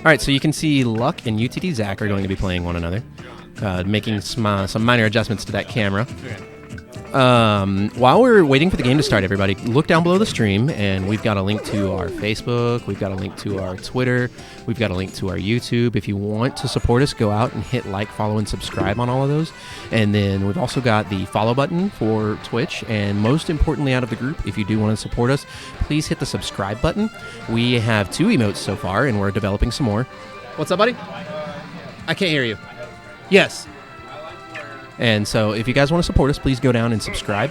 All right, so you can see Luck and UTDZac are going to be playing one another, making some minor adjustments to that camera. While we're waiting for the game to start, everybody, look down below the stream, and we've got a link to our Facebook, we've got a link to our Twitter, we've got a link to our YouTube. If you want to support us, go out and hit like, follow, and subscribe on all of those. And then we've also got the follow button for Twitch, and most importantly out of the group, if you do want to support us, please hit the subscribe button. We have 2 emotes so far, and we're developing some more. What's up, buddy? I can't hear you. Yes. And so if you guys want to support us, please go down and subscribe.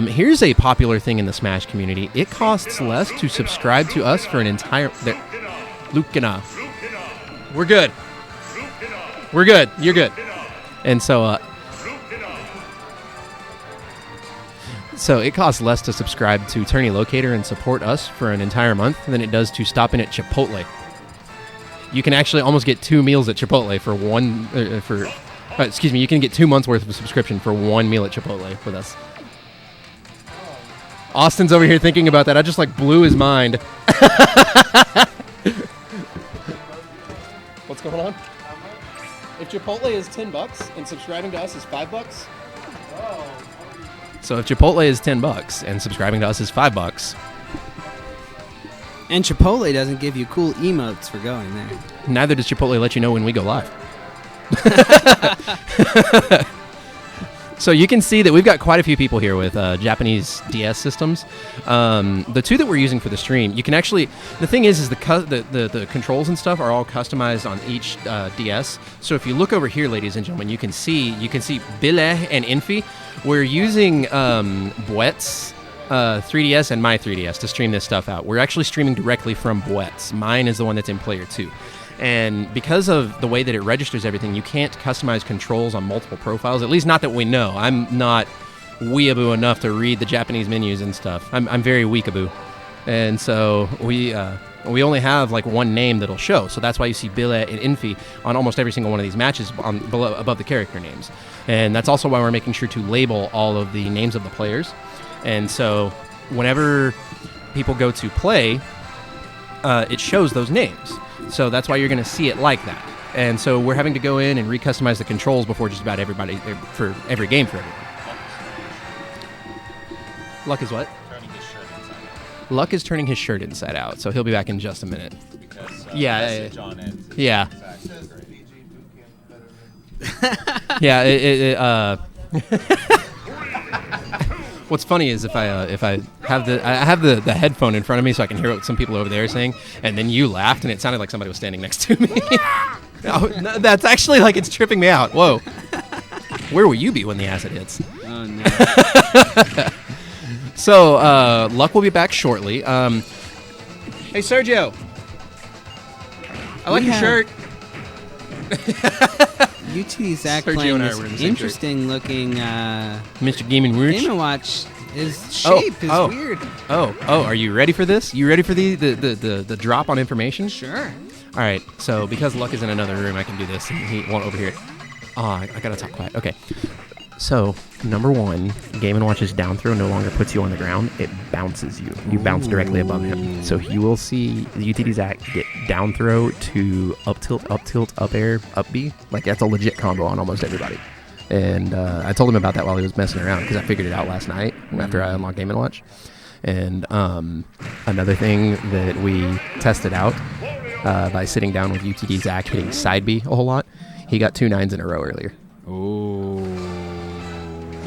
Here's a popular thing in the Smash community. It costs less to subscribe to us for an entire... Lucina. We're good. We're good. You're good. And so... So it costs less to subscribe to Tourney Locator and support us for an entire month than it does to stop in at Chipotle. You can actually almost get 2 meals at Chipotle for one... excuse me, you can get 2 months worth of a subscription for 1 meal at Chipotle with us. Austin's over here thinking about that. I just blew his mind. What's going on? If Chipotle is $10 and subscribing to us is $5. So if Chipotle is $10 and subscribing to us is $5. And Chipotle doesn't give you cool emotes for going there. Neither does Chipotle let you know when we go live. So you can see that we've got quite a few people here with Japanese DS systems. The 2 that we're using for the stream, you can actually... The thing is the controls and stuff are all customized on each DS. So if you look over here, ladies and gentlemen, you can see Bile and Infi. We're using Boet's 3DS and my 3DS to stream this stuff out. We're actually streaming directly from Boet's. Mine is the one that's in Player 2. And because of the way that it registers everything, you can't customize controls on multiple profiles, at least not that we know. I'm not weeaboo enough to read the Japanese menus and stuff. I'm very weakaboo. And so we only have one name that'll show. So that's why you see Bile and Infi on almost every single one of these matches above the character names. And that's also why we're making sure to label all of the names of the players. And so whenever people go to play, it shows those names. So that's why you're going to see it like that. And so we're having to go in and recustomize the controls before just about everybody, for every game for everyone. Luck is what? Turning his shirt inside out. Luck is turning his shirt inside out, so he'll be back in just a minute. Because message on it. Yeah. Yeah, What's funny is if I have the headphone in front of me so I can hear what some people over there are saying, and then you laughed and it sounded like somebody was standing next to me. No, that's actually it's tripping me out. Whoa. Where will you be when the acid hits? Oh no. So Luck will be back shortly. Hey Sergio, I like your shirt. UTDZac Sergio playing and I this were in the same interesting looking Mr. Game & Watch. Game & Watch. His shape is weird. Oh, are you ready for this? You ready for the drop on information? Sure. All right, so because Luck is in another room, I can do this, and he won't overhear it. I gotta talk quiet. Okay. So, number 1, Game & Watch's down throw no longer puts you on the ground. It bounces you. You bounce directly above him. So you will see the UTDZac get down throw to up tilt, up air, up B. That's a legit combo on almost everybody. And I told him about that while he was messing around because I figured it out last night after I unlocked Game & Watch. And another thing that we tested out by sitting down with UTDZac hitting side B a whole lot, he got 2 9s in a row earlier. Oh.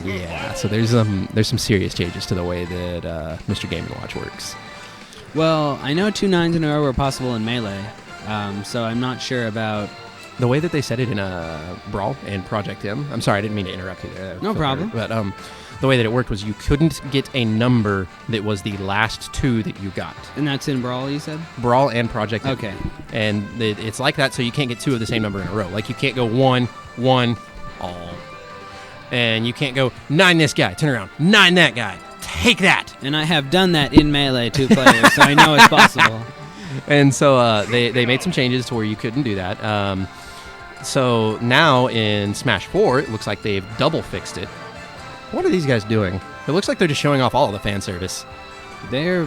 Yeah, so there's some serious changes to the way that Mr. Game & Watch works. Well, I know 2 9s in a row are possible in Melee, so I'm not sure about... The way that they said it in Brawl and Project M... I'm sorry, I didn't mean to interrupt you there. No problem. But the way that it worked was you couldn't get a number that was the last 2 that you got. And that's in Brawl, you said? Brawl and Project M. Okay. And it's like that, so you can't get 2 of the same number in a row. You can't go 1, 1, all. And you can't go 9 this guy, turn around, 9 that guy, take that. And I have done that in Melee 2 players, so I know it's possible. And so they made some changes to where you couldn't do that. So now in Smash 4, it looks like they've double fixed it. What are these guys doing? It looks like they're just showing off all of the fan service. They're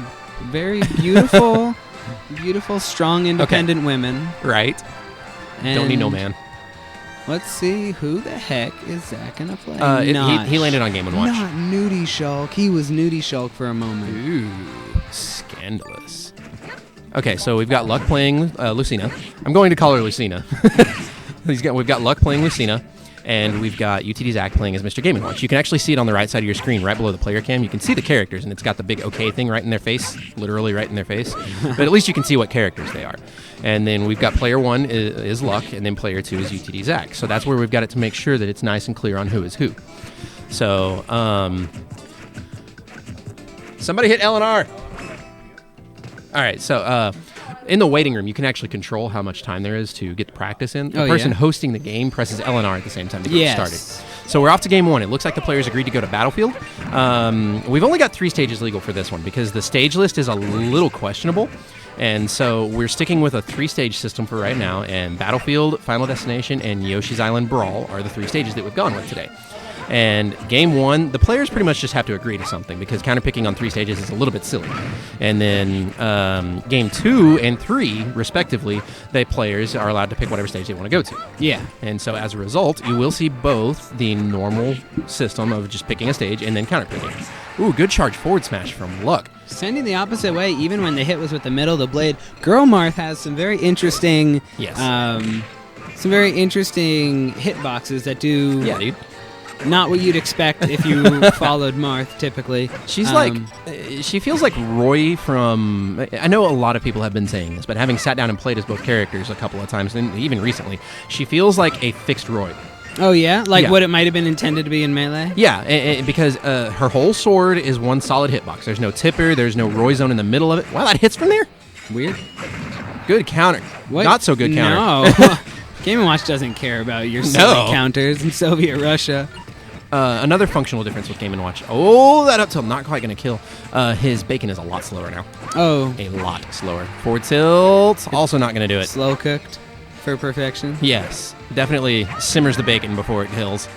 very beautiful. Beautiful, strong, independent women. Right. Don't need no And man. Let's see, who the heck is Zach gonna play? He landed on Game & Watch. Not Nudie Shulk. He was Nudie Shulk for a moment. Ooh, scandalous. Okay, so we've got Luck playing Lucina. I'm going to call her Lucina. We've got Luck playing Lucina, and we've got UTDZac playing as Mr. Game & Watch. You can actually see it on the right side of your screen, right below the player cam. You can see the characters, and it's got the big OK thing right in their face, literally right in their face. But at least you can see what characters they are. And then we've got player 1 is Luck, and then player 2 is UTDZac. So that's where we've got it to make sure that it's nice and clear on who is who. So, somebody hit L&R. All right, so in the waiting room, you can actually control how much time there is to get the practice in. The person hosting the game presses L&R at the same time to get started. So we're off to game 1. It looks like the players agreed to go to Battlefield. We've only got 3 stages legal for this one because the stage list is a little questionable. And so we're sticking with a 3-stage system for right now, and Battlefield, Final Destination, and Yoshi's Island Brawl are the 3 stages that we've gone with today. And game 1, the players pretty much just have to agree to something because counterpicking on 3 stages is a little bit silly. And then game 2 and 3, respectively, the players are allowed to pick whatever stage they want to go to. Yeah. And so as a result, you will see both the normal system of just picking a stage and then counterpicking. Ooh, good charge forward smash from Luck. Sending the opposite way, even when the hit was with the middle of the blade. Girl Marth has some very interesting, hitboxes that do. Yeah, dude. Not what you'd expect if you followed Marth, typically. She's she feels like Roy from, I know a lot of people have been saying this, but having sat down and played as both characters a couple of times, and even recently, she feels like a fixed Roy. Oh, yeah? Like Yeah. what it might have been intended to be in Melee? Yeah, because her whole sword is one solid hitbox. There's no tipper, there's no Roy zone in the middle of it. Wow, that hits from there? Weird. Good counter. What? Not so good counter. No. Game & Watch doesn't care about your silly counters in Soviet Russia. Another functional difference with Game & Watch. Oh, that up tilt, not quite going to kill. His bacon is a lot slower now. Oh. A lot slower. Forward tilt, also not going to do it. Slow cooked for perfection. Yes, definitely simmers the bacon before it kills.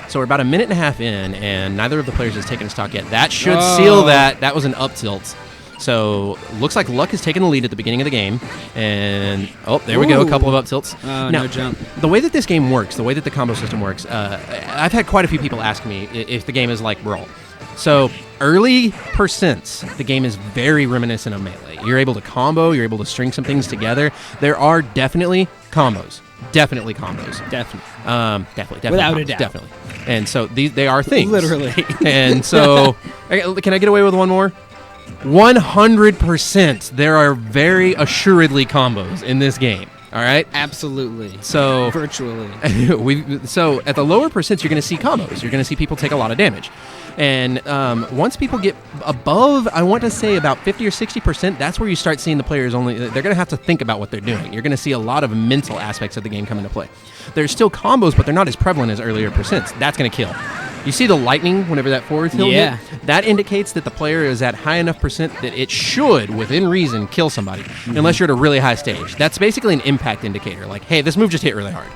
So we're about a minute and a half in, and neither of the players has taken a stock yet. That should seal that. That was an up tilt. So looks like Luck has taken the lead at the beginning of the game. And, oh, there we go, a couple of up tilts. Oh, now, no jump. The way that this game works, the way that the combo system works, I've had quite a few people ask me if the game is like Brawl. So early percents, the game is very reminiscent of Melee. You're able to combo, you're able to string some things together. There are definitely combos. Definitely combos. Definitely. Without a doubt. Definitely. And so they are things. Literally. And so, can I get away with one more? 100%. There are very assuredly combos in this game. All right. Absolutely. So virtually. So at the lower percents, you're going to see combos. You're going to see people take a lot of damage. And once people get above, I want to say about 50 or 60%, that's where you start seeing the players they're going to have to think about what they're doing. You're going to see a lot of mental aspects of the game come into play. There's still combos, but they're not as prevalent as earlier percents. That's going to kill. You see the lightning whenever that forward tilt hit? That indicates that the player is at high enough percent that it should, within reason, kill somebody, unless you're at a really high stage. That's basically an impact indicator. Like, hey, this move just hit really hard.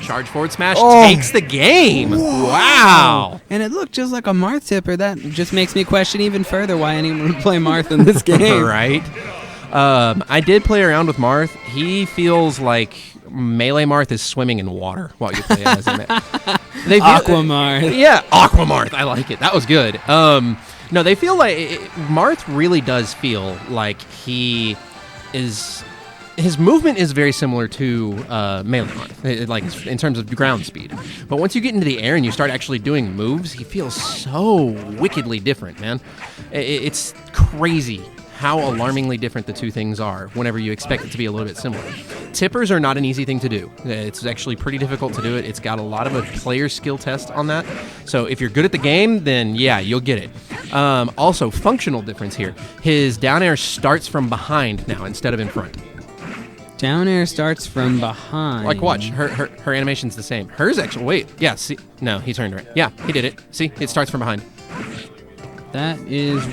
Charge forward smash takes the game. Whoa. Wow. And it looked just like a Marth tipper. That just makes me question even further why anyone would play Marth in this game. Right. I did play around with Marth. He feels like Melee Marth is swimming in water while you play as him. Aquamarth. Yeah, Aquamarth. I like it. That was good. No, they feel like Marth really does feel like he is. His movement is very similar to Melee Marth, like in terms of ground speed. But once you get into the air and you start actually doing moves, he feels so wickedly different, man. It's crazy how alarmingly different the two things are whenever you expect it to be a little bit similar. Tippers are not an easy thing to do. It's actually pretty difficult to do it. It's got a lot of a player skill test on that. So if you're good at the game, then yeah, you'll get it. Also, functional difference here. His down air starts from behind now instead of in front. Down air starts from behind. Like, watch. Her animation's the same. Hers actually, wait. Yeah, see. No, he turned right. Yeah, he did it. See, it starts from behind. That is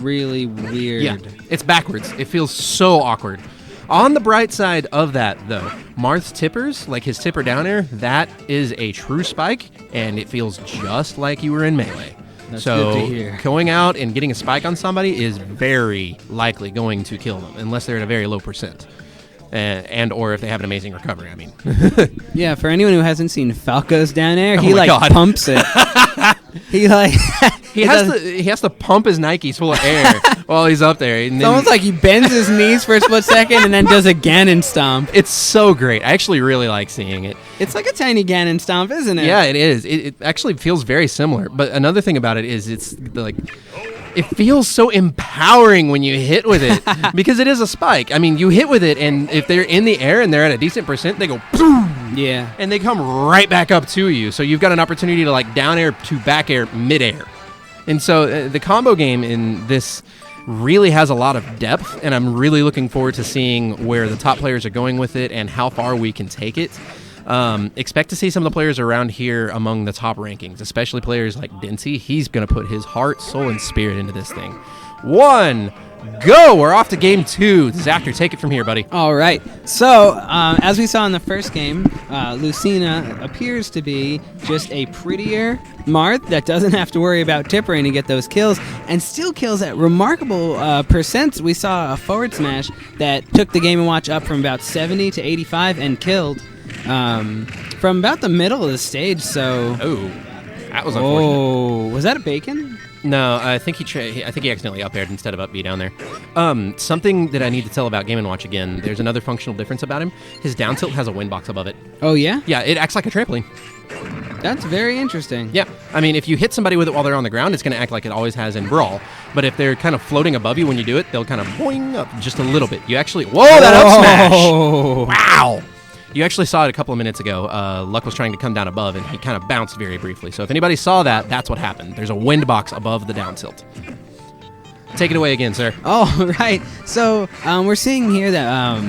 really weird. Yeah, it's backwards. It feels so awkward. On the bright side of that, though, Marth's tippers, like his tipper down air, that is a true spike, and it feels just like you were in Melee. That's so good to hear. going out and getting a spike on somebody is very likely going to kill them, unless they're at a very low percent. And or if they have an amazing recovery, I mean. Yeah, for anyone who hasn't seen Falco's down air, Oh he my God. pumps it. he has to pump his Nikes full of air while he's up there. And It's almost like he bends his knees for a split second and then does a Ganon stomp. it's so great. I actually really like seeing it. It's like a tiny Ganon stomp, isn't it? Yeah, it is. It actually feels very similar. But another thing about it is it's like it feels so empowering when you hit with it because it is a spike. I mean, you hit with it, and if they're in the air and they're at a decent percent, they go boom. Yeah. And they come right back up to you. So you've got an opportunity to like down air to back air midair. And so the combo game in this really has a lot of depth, and I'm really looking forward to seeing where the top players are going with it and how far we can take it. Expect to see some of the players around here among the top rankings, especially players like Dincy. He's going to put his heart, soul, and spirit into this thing. 1, go! We're off to game 2. Zactor, take it from here, buddy. All right. So, as we saw in the first game, Lucina appears to be just a prettier Marth that doesn't have to worry about tippering to get those kills, and still kills at remarkable percents. We saw a forward smash that took the Game & Watch up from about 70 to 85 and killed from about the middle of the stage. So, Oh, that was unfortunate. oh, was that a bacon? No, I think he accidentally up aired instead of up B down there. Something that I need to tell about Game & Watch again, there's another functional difference about him. His down tilt has a wind box above it. Oh yeah, Yeah, it acts like a trampoline. that's very interesting. Yeah, I mean, if you hit somebody with it while they're on the ground, it's going to act like it always has in Brawl. But if they're kind of floating above you when you do it, they'll kind of boing up just a little bit. You actually... Whoa, that up smash! Oh. Wow! You actually saw it a couple of minutes ago. Luck was trying to come down above, and he kind of bounced very briefly. So if anybody saw that, that's what happened. There's a wind box above the down tilt. Take it away again, sir. All right. So we're seeing here that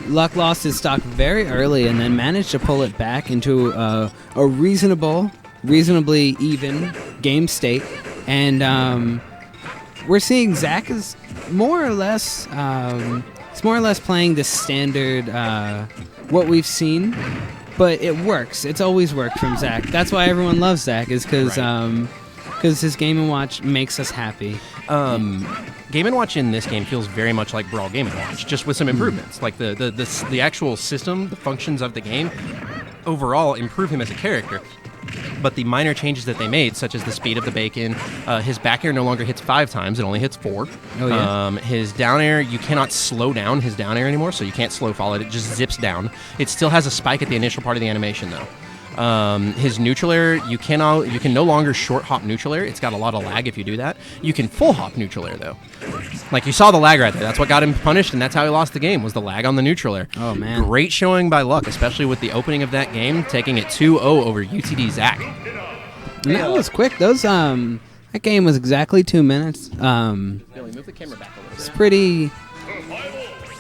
Luck lost his stock very early and then managed to pull it back into a reasonably even game state. And we're seeing Zac is more or less playing the standard what we've same, but it works. It's always worked from Zac. That's why everyone loves Zac, is because his Game & Watch makes us happy. Game & Watch in this game feels very much like Brawl Game & Watch, just with some improvements. Like the actual system, the functions of the game, overall improve him as a character. But the minor changes that they made, such as the speed of the bacon, his back air no longer hits 5 times, it only hits 4. Oh, yeah. His down air, you cannot slow down his down air anymore, so you can't slow fall it. It just zips down. It still has a spike at the initial part of the animation, though. His neutral air, you can no longer short hop neutral air. It's got a lot of lag if you do that. You can full hop neutral air, though. Like, you saw the lag right there. That's what got him punished, and that's how he lost the game, was the lag on the neutral air. Oh, man. Great showing by Luck, especially with the opening of that game, taking it 2-0 over UTDZac. And that was quick. Those that game was exactly 2 minutes. Billy, move the camera back a little bit. It's pretty.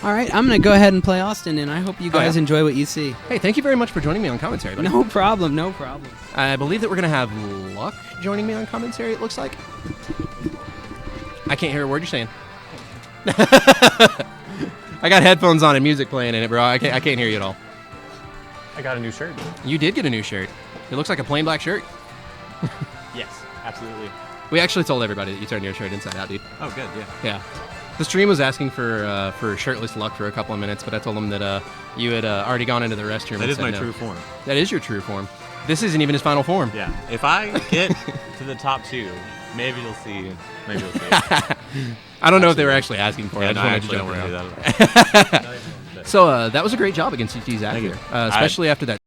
All right, I'm gonna go ahead and play Austin, and I hope you guys yeah. enjoy what you see. Hey, thank you very much for joining me on commentary, buddy. No problem. No problem. I believe that we're going to have Luck joining me on commentary, it looks like. I can't hear a word you're saying. I got headphones on and music playing in it, bro. I can't hear you at all. I got a new shirt. You did get a new shirt. It looks like a plain black shirt. Yes, absolutely. We actually told everybody that you turned your shirt inside out, dude. Oh, good, yeah. Yeah. The stream was asking for shirtless Luck for a couple of minutes, but I told them that you had already gone into the restroom. That and is said my no. true form. That is your true form. This isn't even his final form. Yeah. If I get to the top 2, maybe you'll see. Maybe you'll see it. I don't know if they were actually asking for it. Yeah, I no, just wanted to I jump actually around. don't want to do that. So that was a great job against UTDZac Thank here, you. especially after that